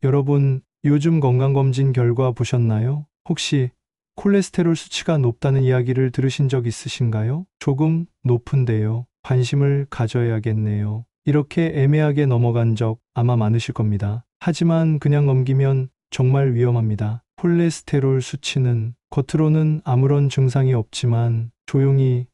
여러분, 요즘 건강검진 결과 보셨나요? 혹시 콜레스테롤 수치가 높다는 이야기를 들으신 적 있으신가요? 조금 높은데요. 관심을 가져야겠네요. 이렇게 애매하게 넘어간 적 아마 많으실 겁니다. 하지만 그냥 넘기면 정말 위험합니다. 콜레스테롤 수치는 겉으로는 아무런 증상이 없지만 조용히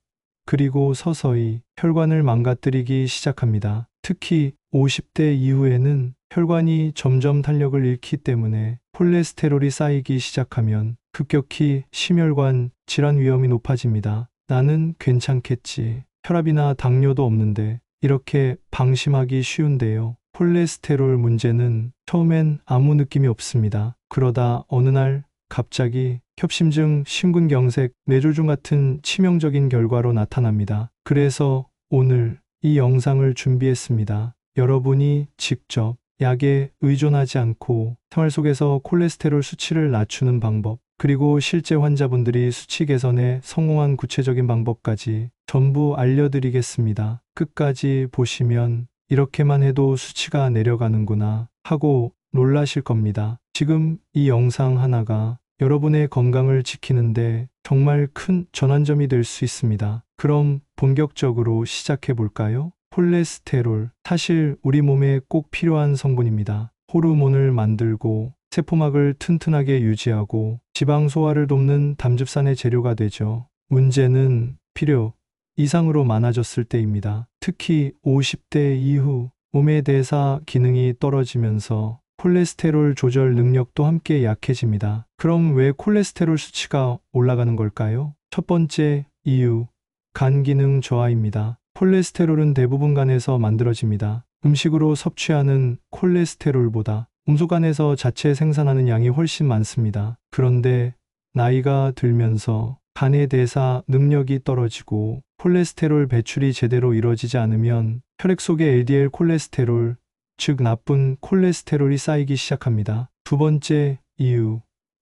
그리고 서서히 혈관을 망가뜨리기 시작합니다. 특히 50대 이후에는 혈관이 점점 탄력을 잃기 때문에 콜레스테롤이 쌓이기 시작하면 급격히 심혈관 질환 위험이 높아집니다. 나는 괜찮겠지. 혈압이나 당뇨도 없는데 이렇게 방심하기 쉬운데요. 콜레스테롤 문제는 처음엔 아무 느낌이 없습니다. 그러다 어느 날 갑자기 협심증, 심근경색, 뇌졸중 같은 치명적인 결과로 나타납니다. 그래서 오늘 이 영상을 준비했습니다. 여러분이 직접 약에 의존하지 않고 생활 속에서 콜레스테롤 수치를 낮추는 방법, 그리고 실제 환자분들이 수치 개선에 성공한 구체적인 방법까지 전부 알려드리겠습니다. 끝까지 보시면 이렇게만 해도 수치가 내려가는구나 하고 놀라실 겁니다. 지금 이 영상 하나가 여러분의 건강을 지키는데 정말 큰 전환점이 될 수 있습니다. 그럼 본격적으로 시작해 볼까요? 콜레스테롤, 사실 우리 몸에 꼭 필요한 성분입니다. 호르몬을 만들고 세포막을 튼튼하게 유지하고 지방 소화를 돕는 담즙산의 재료가 되죠. 문제는 필요 이상으로 많아졌을 때입니다. 특히 50대 이후 몸의 대사 기능이 떨어지면서 콜레스테롤 조절 능력도 함께 약해집니다. 그럼 왜 콜레스테롤 수치가 올라가는 걸까요? 첫 번째 이유, 간 기능 저하입니다. 콜레스테롤은 대부분 간에서 만들어집니다. 음식으로 섭취하는 콜레스테롤보다 음소간에서 자체 생산하는 양이 훨씬 많습니다. 그런데 나이가 들면서 간의 대사 능력이 떨어지고 콜레스테롤 배출이 제대로 이루어지지 않으면 혈액 속에 LDL 콜레스테롤, 즉 나쁜 콜레스테롤이 쌓이기 시작합니다. 두 번째 이유,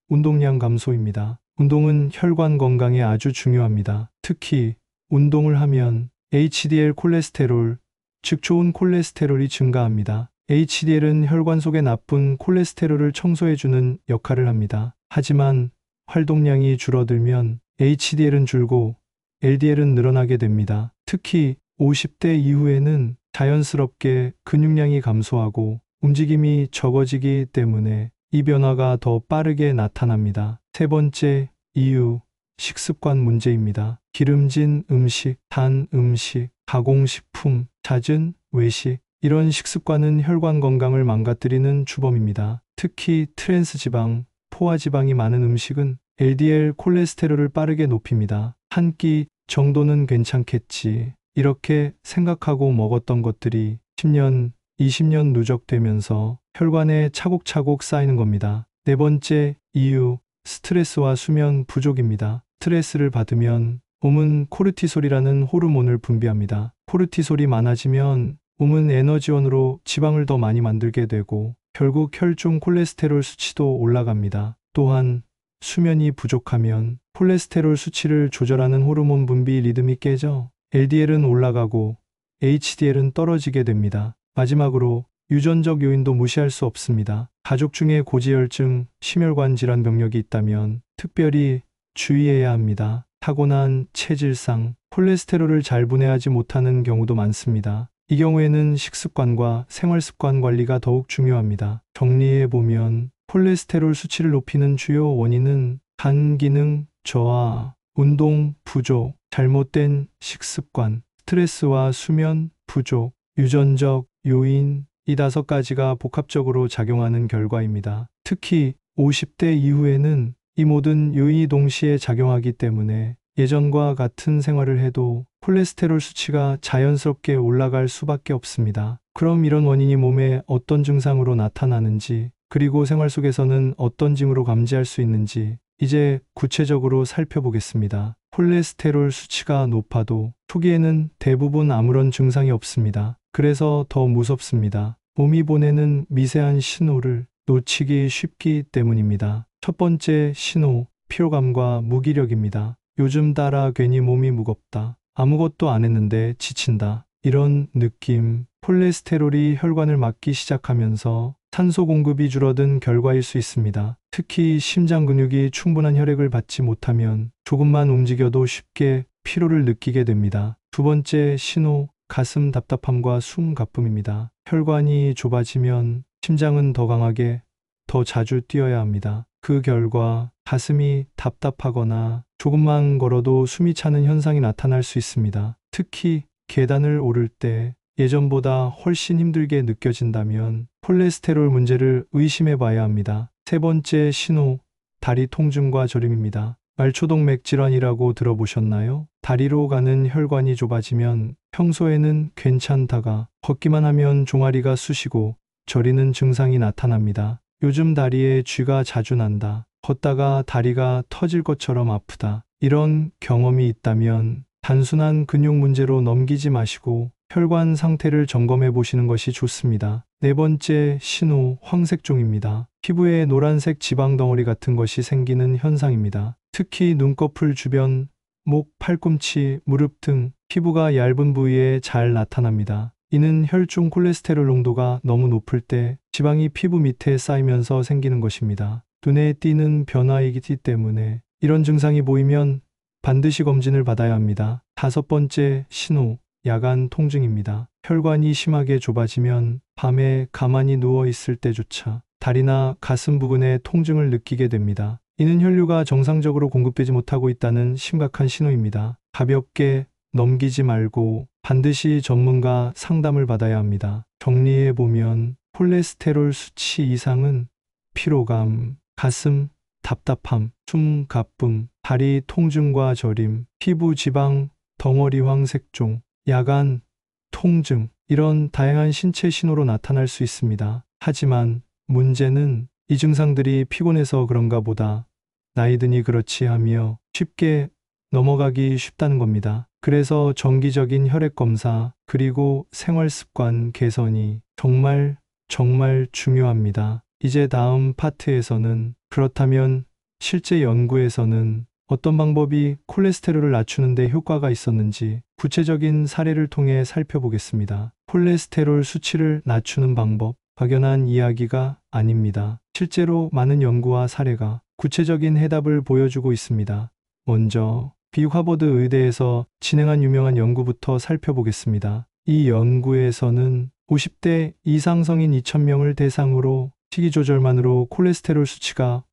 운동량 감소입니다. 운동은 혈관 건강에 아주 중요합니다. 특히 운동을 하면 HDL 콜레스테롤, 즉 좋은 콜레스테롤이 증가합니다. HDL은 혈관 속의 나쁜 콜레스테롤을 청소해주는 역할을 합니다. 하지만 활동량이 줄어들면 HDL은 줄고 LDL은 늘어나게 됩니다. 특히 50대 이후에는 자연스럽게 근육량이 감소하고 움직임이 적어지기 때문에 이 변화가 더 빠르게 나타납니다. 세 번째 이유, 식습관 문제입니다. 기름진 음식, 단 음식, 가공식품, 잦은 외식, 이런 식습관은 혈관 건강을 망가뜨리는 주범입니다. 특히 트랜스 지방, 포화 지방이 많은 음식은 LDL 콜레스테롤을 빠르게 높입니다. 한 끼 정도는 괜찮겠지. 이렇게 생각하고 먹었던 것들이 10년, 20년 누적되면서 혈관에 차곡차곡 쌓이는 겁니다. 네 번째 이유, 스트레스와 수면 부족입니다. 스트레스를 받으면 몸은 코르티솔이라는 호르몬을 분비합니다. 코르티솔이 많아지면 몸은 에너지원으로 지방을 더 많이 만들게 되고 결국 혈중 콜레스테롤 수치도 올라갑니다. 또한 수면이 부족하면 콜레스테롤 수치를 조절하는 호르몬 분비 리듬이 깨져 LDL은 올라가고 HDL은 떨어지게 됩니다. 마지막으로 유전적 요인도 무시할 수 없습니다. 가족 중에 고지혈증, 심혈관 질환 병력이 있다면 특별히 주의해야 합니다. 타고난 체질상 콜레스테롤을 잘 분해하지 못하는 경우도 많습니다. 이 경우에는 식습관과 생활습관 관리가 더욱 중요합니다. 정리해보면 콜레스테롤 수치를 높이는 주요 원인은 간 기능 저하, 운동 부족, 잘못된 식습관, 스트레스와 수면 부족, 유전적 요인, 이 5가지가 복합적으로 작용하는 결과입니다. 특히 50대 이후에는 이 모든 요인이 동시에 작용하기 때문에 예전과 같은 생활을 해도 콜레스테롤 수치가 자연스럽게 올라갈 수밖에 없습니다. 그럼 이런 원인이 몸에 어떤 증상으로 나타나는지, 그리고 생활 속에서는 어떤 징후로 감지할 수 있는지 이제 구체적으로 살펴보겠습니다. 콜레스테롤 수치가 높아도 초기에는 대부분 아무런 증상이 없습니다. 그래서 더 무섭습니다. 몸이 보내는 미세한 신호를 놓치기 쉽기 때문입니다. 첫 번째 신호, 피로감과 무기력입니다. 요즘 따라 괜히 몸이 무겁다. 아무것도 안 했는데 지친다. 이런 느낌, 콜레스테롤이 혈관을 막기 시작하면서 산소 공급이 줄어든 결과일 수 있습니다. 특히 심장 근육이 충분한 혈액을 받지 못하면 조금만 움직여도 쉽게 피로를 느끼게 됩니다. 두 번째 신호, 가슴 답답함과 숨 가쁨입니다. 혈관이 좁아지면 심장은 더 강하게, 더 자주 뛰어야 합니다. 그 결과 가슴이 답답하거나 조금만 걸어도 숨이 차는 현상이 나타날 수 있습니다. 특히 계단을 오를 때 예전보다 훨씬 힘들게 느껴진다면 콜레스테롤 문제를 의심해 봐야 합니다. 세 번째 신호, 다리 통증과 저림입니다. 말초동맥 질환이라고 들어보셨나요? 다리로 가는 혈관이 좁아지면 평소에는 괜찮다가 걷기만 하면 종아리가 쑤시고 저리는 증상이 나타납니다. 요즘 다리에 쥐가 자주 난다. 걷다가 다리가 터질 것처럼 아프다. 이런 경험이 있다면 단순한 근육 문제로 넘기지 마시고 혈관 상태를 점검해 보시는 것이 좋습니다. 네 번째 신호, 황색종입니다. 피부에 노란색 지방 덩어리 같은 것이 생기는 현상입니다. 특히 눈꺼풀 주변, 목, 팔꿈치, 무릎 등 피부가 얇은 부위에 잘 나타납니다. 이는 혈중 콜레스테롤 농도가 너무 높을 때 지방이 피부 밑에 쌓이면서 생기는 것입니다. 눈에 띄는 변화이기 때문에 이런 증상이 보이면 반드시 검진을 받아야 합니다. 다섯 번째 신호, 야간 통증입니다. 혈관이 심하게 좁아지면 밤에 가만히 누워 있을 때조차 다리나 가슴 부근에 통증을 느끼게 됩니다. 이는 혈류가 정상적으로 공급되지 못하고 있다는 심각한 신호입니다. 가볍게 넘기지 말고 반드시 전문가 상담을 받아야 합니다. 정리해 보면 콜레스테롤 수치 이상은 피로감, 가슴 답답함, 숨 가쁨, 다리 통증과 저림, 피부 지방, 덩어리 황색종, 야간 통증, 이런 다양한 신체 신호로 나타날 수 있습니다. 하지만 문제는 이 증상들이 피곤해서 그런가 보다, 나이 드니 그렇지 하며 쉽게 넘어가기 쉽다는 겁니다. 그래서 정기적인 혈액 검사 그리고 생활 습관 개선이 정말 중요합니다. 이제 다음 파트에서는 그렇다면 실제 연구에서는 어떤 방법이 콜레스테롤을 낮추는 데 효과가 있었는지 구체적인 사례를 통해 살펴보겠습니다. 콜레스테롤 수치를 낮추는 방법, 막연한 이야기가 아닙니다. 실제로 많은 연구와 사례가 구체적인 해답을 보여주고 있습니다. 먼저 비하버드 의대에서 진행한 유명한 연구부터 살펴보겠습니다. 이 연구에서는 50대 이상 성인 2,000명을 대상으로 식이 조절만으로 콜레스테롤 수치가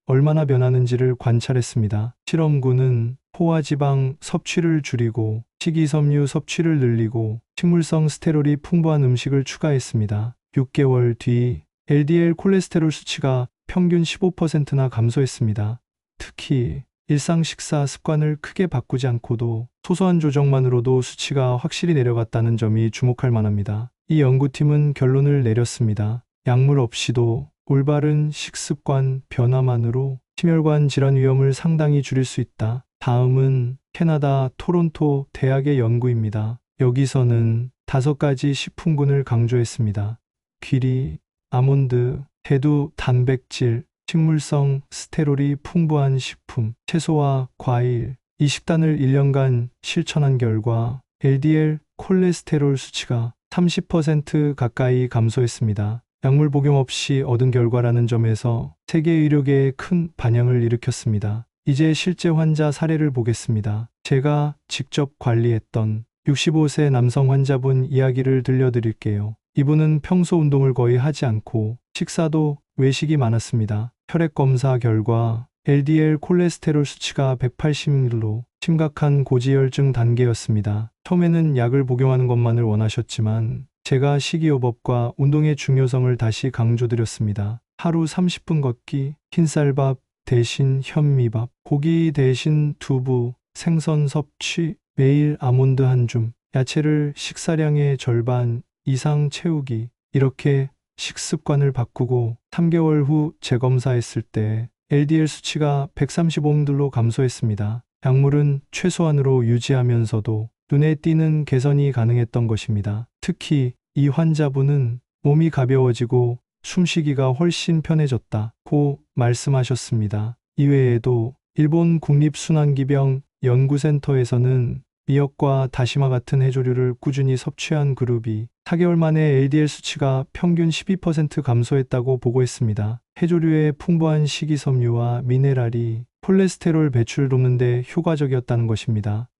얼마나 변하는지를 관찰했습니다. 실험군은 포화지방 섭취를 줄이고 식이섬유 섭취를 늘리고 식물성 스테롤이 풍부한 음식을 추가했습니다. 6개월 뒤 LDL 콜레스테롤 수치가 평균 15%나 감소했습니다. 특히 일상 식사 습관을 크게 바꾸지 않고도 소소한 조정만으로도 수치가 확실히 내려갔다는 점이 주목할 만합니다. 이 연구팀은 결론을 내렸습니다. 약물 없이도 올바른 식습관 변화만으로 심혈관 질환 위험을 상당히 줄일 수 있다. 다음은 캐나다 토론토 대학의 연구입니다. 여기서는 5가지 식품군을 강조했습니다. 귀리, 아몬드, 대두, 단백질, 식물성 스테롤이 풍부한 식품, 채소와 과일, 이 식단을 1년간 실천한 결과 LDL 콜레스테롤 수치가 30% 가까이 감소했습니다. 약물 복용 없이 얻은 결과라는 점에서 세계 의료계에 큰 반향을 일으켰습니다. 이제 실제 환자 사례를 보겠습니다. 제가 직접 관리했던 65세 남성 환자분 이야기를 들려드릴게요. 이분은 평소 운동을 거의 하지 않고 식사도 외식이 많았습니다. 혈액 검사 결과 LDL 콜레스테롤 수치가 180mg로 심각한 고지혈증 단계였습니다. 처음에는 약을 복용하는 것만을 원하셨지만 제가 식이요법과 운동의 중요성을 다시 강조드렸습니다. 하루 30분 걷기, 흰쌀밥 대신 현미밥, 고기 대신 두부, 생선 섭취, 매일 아몬드 한 줌, 야채를 식사량의 절반 이상 채우기, 이렇게 식습관을 바꾸고 3개월 후 재검사했을 때 LDL 수치가 135mg로 감소했습니다. 약물은 최소한으로 유지하면서도 눈에 띄는 개선이 가능했던 것입니다. 특히 이 환자분은 몸이 가벼워지고 숨쉬기가 훨씬 편해졌다고 말씀하셨습니다. 이외에도 일본 국립순환기병 연구센터에서는 미역과 다시마 같은 해조류를 꾸준히 섭취한 그룹이 4개월 만에 LDL 수치가 평균 12% 감소했다고 보고했습니다. 해조류의 풍부한 식이섬유와 미네랄이 콜레스테롤 배출을 돕는 데 효과적이었다는 것입니다.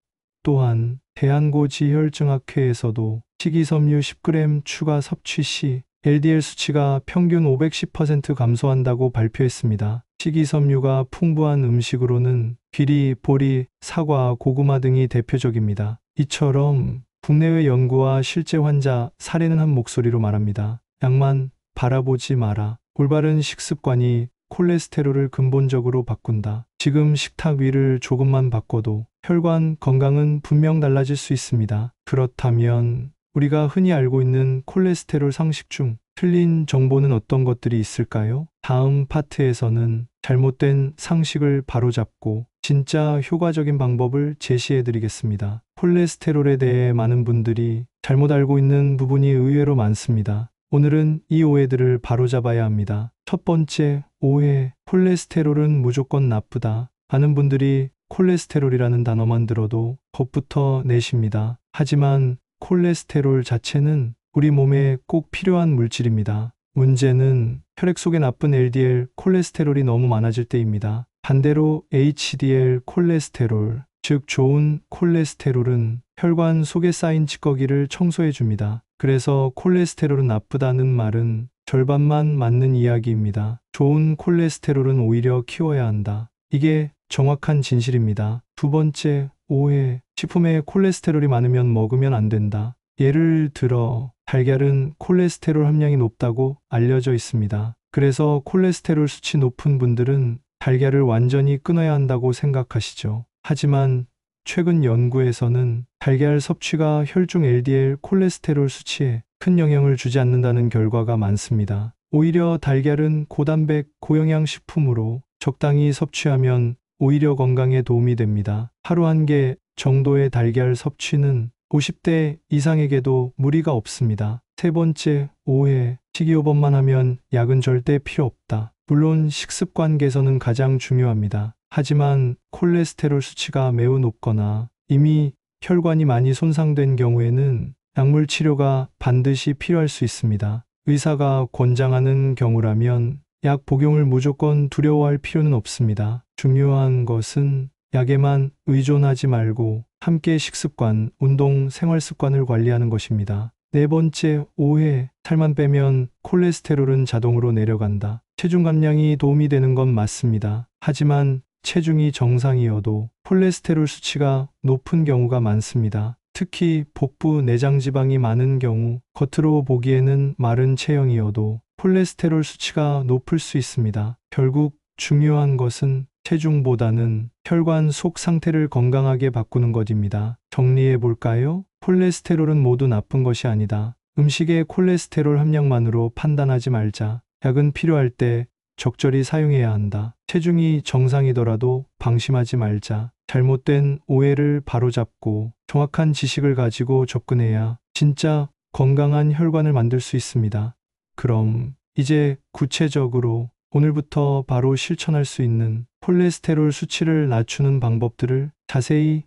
또한 대한고지혈증학회에서도 식이섬유 10g 추가 섭취 시 LDL 수치가 평균 510% 감소한다고 발표했습니다. 식이섬유가 풍부한 음식으로는 귀리, 보리, 사과, 고구마 등이 대표적입니다. 이처럼 국내외 연구와 실제 환자 사례는 한 목소리로 말합니다. 약만 바라보지 마라. 올바른 식습관이 콜레스테롤을 근본적으로 바꾼다. 지금 식탁 위를 조금만 바꿔도 혈관 건강은 분명 달라질 수 있습니다. 그렇다면 우리가 흔히 알고 있는 콜레스테롤 상식 중 틀린 정보는 어떤 것들이 있을까요? 다음 파트에서는 잘못된 상식을 바로잡고 진짜 효과적인 방법을 제시해 드리겠습니다. 콜레스테롤에 대해 많은 분들이 잘못 알고 있는 부분이 의외로 많습니다. 오늘은 이 오해들을 바로잡아야 합니다. 첫 번째 오해, 콜레스테롤은 무조건 나쁘다. 많은 분들이 콜레스테롤이라는 단어만 들어도 겁부터 내십니다. 하지만 콜레스테롤 자체는 우리 몸에 꼭 필요한 물질입니다. 문제는 혈액 속에 나쁜 LDL 콜레스테롤이 너무 많아질 때입니다. 반대로 HDL 콜레스테롤, 즉 좋은 콜레스테롤은 혈관 속에 쌓인 찌꺼기를 청소해 줍니다. 그래서 콜레스테롤은 나쁘다는 말은 절반만 맞는 이야기입니다. 좋은 콜레스테롤은 오히려 키워야 한다. 이게 정확한 진실입니다. 두 번째 오해, 식품에 콜레스테롤이 많으면 먹으면 안 된다. 예를 들어 달걀은 콜레스테롤 함량이 높다고 알려져 있습니다. 그래서 콜레스테롤 수치 높은 분들은 달걀을 완전히 끊어야 한다고 생각하시죠. 하지만 최근 연구에서는 달걀 섭취가 혈중 LDL 콜레스테롤 수치에 큰 영향을 주지 않는다는 결과가 많습니다. 오히려 달걀은 고단백, 고영양 식품으로 적당히 섭취하면 오히려 건강에 도움이 됩니다. 하루 한 개 정도의 달걀 섭취는 50대 이상에게도 무리가 없습니다. 세 번째 오해, 식이요법만 하면 약은 절대 필요 없다. 물론 식습관 개선은 가장 중요합니다. 하지만 콜레스테롤 수치가 매우 높거나 이미 혈관이 많이 손상된 경우에는 약물 치료가 반드시 필요할 수 있습니다. 의사가 권장하는 경우라면 약 복용을 무조건 두려워할 필요는 없습니다. 중요한 것은 약에만 의존하지 말고 함께 식습관, 운동, 생활 습관을 관리하는 것입니다. 네 번째 오해, 살만 빼면 콜레스테롤은 자동으로 내려간다. 체중 감량이 도움이 되는 건 맞습니다. 하지만 체중이 정상이어도 콜레스테롤 수치가 높은 경우가 많습니다. 특히 복부 내장 지방이 많은 경우 겉으로 보기에는 마른 체형이어도 콜레스테롤 수치가 높을 수 있습니다. 결국 중요한 것은 체중보다는 혈관 속 상태를 건강하게 바꾸는 것입니다. 정리해 볼까요? 콜레스테롤은 모두 나쁜 것이 아니다. 음식의 콜레스테롤 함량만으로 판단하지 말자. 약은 필요할 때 적절히 사용해야 한다. 체중이 정상이더라도 방심하지 말자. 잘못된 오해를 바로잡고 정확한 지식을 가지고 접근해야 진짜 건강한 혈관을 만들 수 있습니다. 그럼 이제 구체적으로 오늘부터 바로 실천할 수 있는 콜레스테롤 수치를 낮추는 방법들을 자세히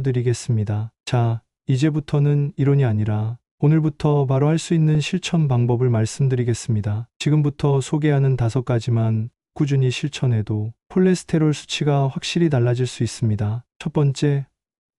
알려드리겠습니다. 자, 이제부터는 이론이 아니라 오늘부터 바로 할 수 있는 실천 방법을 말씀드리겠습니다. 지금부터 소개하는 5가지만 꾸준히 실천해도 콜레스테롤 수치가 확실히 달라질 수 있습니다. 첫 번째,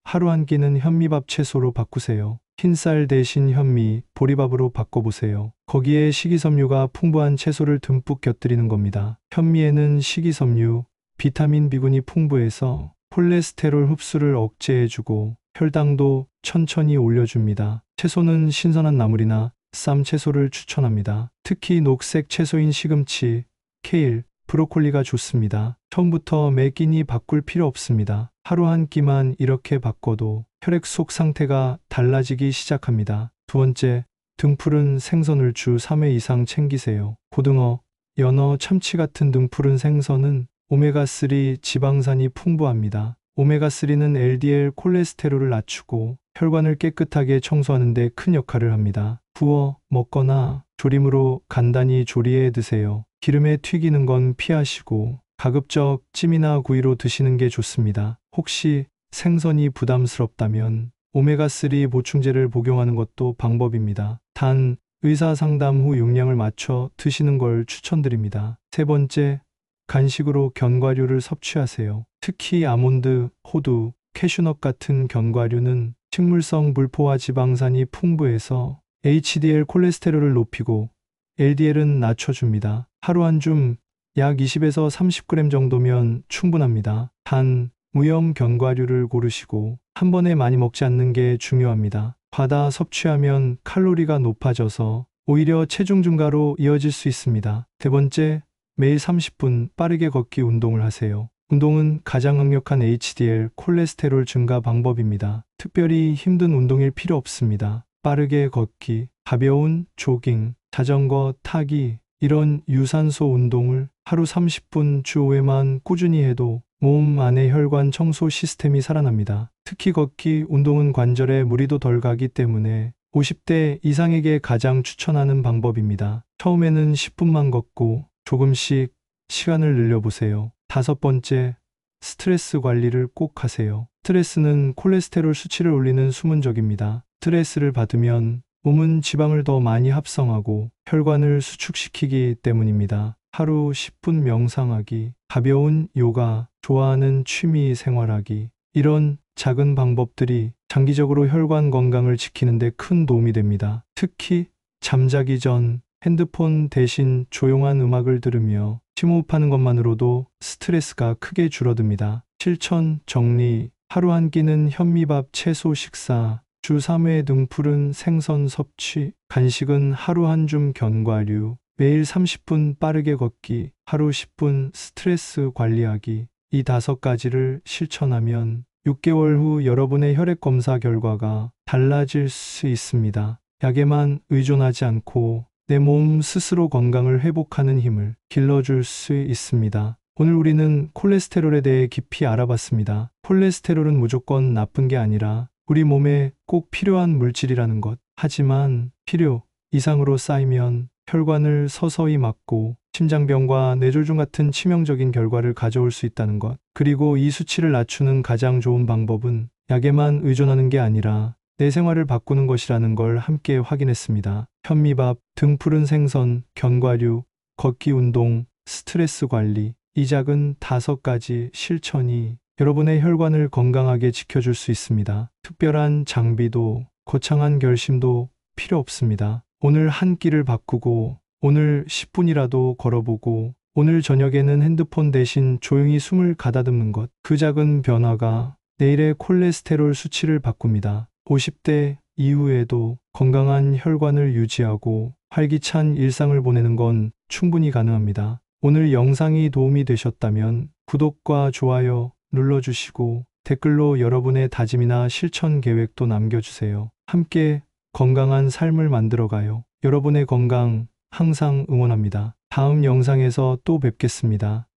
하루 한 끼는 현미밥 채소로 바꾸세요. 흰쌀 대신 현미, 보리밥으로 바꿔보세요. 거기에 식이섬유가 풍부한 채소를 듬뿍 곁들이는 겁니다. 현미에는 식이섬유, 비타민 B군이 풍부해서 콜레스테롤 흡수를 억제해주고 혈당도 천천히 올려줍니다. 채소는 신선한 나물이나 쌈 채소를 추천합니다. 특히 녹색 채소인 시금치, 케일, 브로콜리가 좋습니다. 처음부터 매 끼니 바꿀 필요 없습니다. 하루 한 끼만 이렇게 바꿔도 혈액 속 상태가 달라지기 시작합니다. 두 번째, 등푸른 생선을 주 3회 이상 챙기세요. 고등어, 연어, 참치 같은 등푸른 생선은 오메가3 지방산이 풍부합니다. 오메가3는 LDL 콜레스테롤을 낮추고 혈관을 깨끗하게 청소하는 데 큰 역할을 합니다. 구워 먹거나 조림으로 간단히 조리해 드세요. 기름에 튀기는 건 피하시고 가급적 찜이나 구이로 드시는 게 좋습니다. 혹시 생선이 부담스럽다면 오메가3 보충제를 복용하는 것도 방법입니다. 단, 의사 상담 후 용량을 맞춰 드시는 걸 추천드립니다. 세 번째, 간식으로 견과류를 섭취하세요. 특히 아몬드, 호두, 캐슈넛 같은 견과류는 식물성 불포화 지방산이 풍부해서 HDL 콜레스테롤을 높이고 LDL은 낮춰줍니다. 하루 한 줌 약 20에서 30g 정도면 충분합니다. 단, 무염 견과류를 고르시고 한 번에 많이 먹지 않는 게 중요합니다. 과다 섭취하면 칼로리가 높아져서 오히려 체중 증가로 이어질 수 있습니다. 세 번째, 매일 30분 빠르게 걷기 운동을 하세요. 운동은 가장 강력한 HDL 콜레스테롤 증가 방법입니다. 특별히 힘든 운동일 필요 없습니다. 빠르게 걷기, 가벼운 조깅, 자전거 타기, 이런 유산소 운동을 하루 30분 주 5회만 꾸준히 해도 몸 안의 혈관 청소 시스템이 살아납니다. 특히 걷기 운동은 관절에 무리도 덜 가기 때문에 50대 이상에게 가장 추천하는 방법입니다. 처음에는 10분만 걷고 조금씩 시간을 늘려보세요. 다섯 번째, 스트레스 관리를 꼭 하세요. 스트레스는 콜레스테롤 수치를 올리는 수문적입니다. 스트레스를 받으면 몸은 지방을 더 많이 합성하고 혈관을 수축시키기 때문입니다. 하루 10분 명상하기, 가벼운 요가, 좋아하는 취미 생활하기, 이런 작은 방법들이 장기적으로 혈관 건강을 지키는 데 큰 도움이 됩니다. 특히 잠자기 전 핸드폰 대신 조용한 음악을 들으며 심호흡하는 것만으로도 스트레스가 크게 줄어듭니다. 실천 정리, 하루 한 끼는 현미밥 채소 식사, 주 3회 등푸른 생선 섭취, 간식은 하루 한 줌 견과류, 매일 30분 빠르게 걷기, 하루 10분 스트레스 관리하기, 이 5가지를 실천하면 6개월 후 여러분의 혈액 검사 결과가 달라질 수 있습니다. 약에만 의존하지 않고 내 몸 스스로 건강을 회복하는 힘을 길러줄 수 있습니다. 오늘 우리는 콜레스테롤에 대해 깊이 알아봤습니다. 콜레스테롤은 무조건 나쁜 게 아니라 우리 몸에 꼭 필요한 물질이라는 것. 하지만 필요 이상으로 쌓이면 혈관을 서서히 막고 심장병과 뇌졸중 같은 치명적인 결과를 가져올 수 있다는 것. 그리고 이 수치를 낮추는 가장 좋은 방법은 약에만 의존하는 게 아니라 내 생활을 바꾸는 것이라는 걸 함께 확인했습니다. 현미밥, 등푸른 생선, 견과류, 걷기 운동, 스트레스 관리, 이 작은 5가지 실천이 여러분의 혈관을 건강하게 지켜줄 수 있습니다. 특별한 장비도 거창한 결심도 필요 없습니다. 오늘 한 끼를 바꾸고 오늘 10분이라도 걸어보고 오늘 저녁에는 핸드폰 대신 조용히 숨을 가다듬는 것. 그 작은 변화가 내일의 콜레스테롤 수치를 바꿉니다. 50대 이후에도 건강한 혈관을 유지하고 활기찬 일상을 보내는 건 충분히 가능합니다. 오늘 영상이 도움이 되셨다면 구독과 좋아요 눌러주시고 댓글로 여러분의 다짐이나 실천 계획도 남겨주세요. 함께 건강한 삶을 만들어가요. 여러분의 건강 항상 응원합니다. 다음 영상에서 또 뵙겠습니다.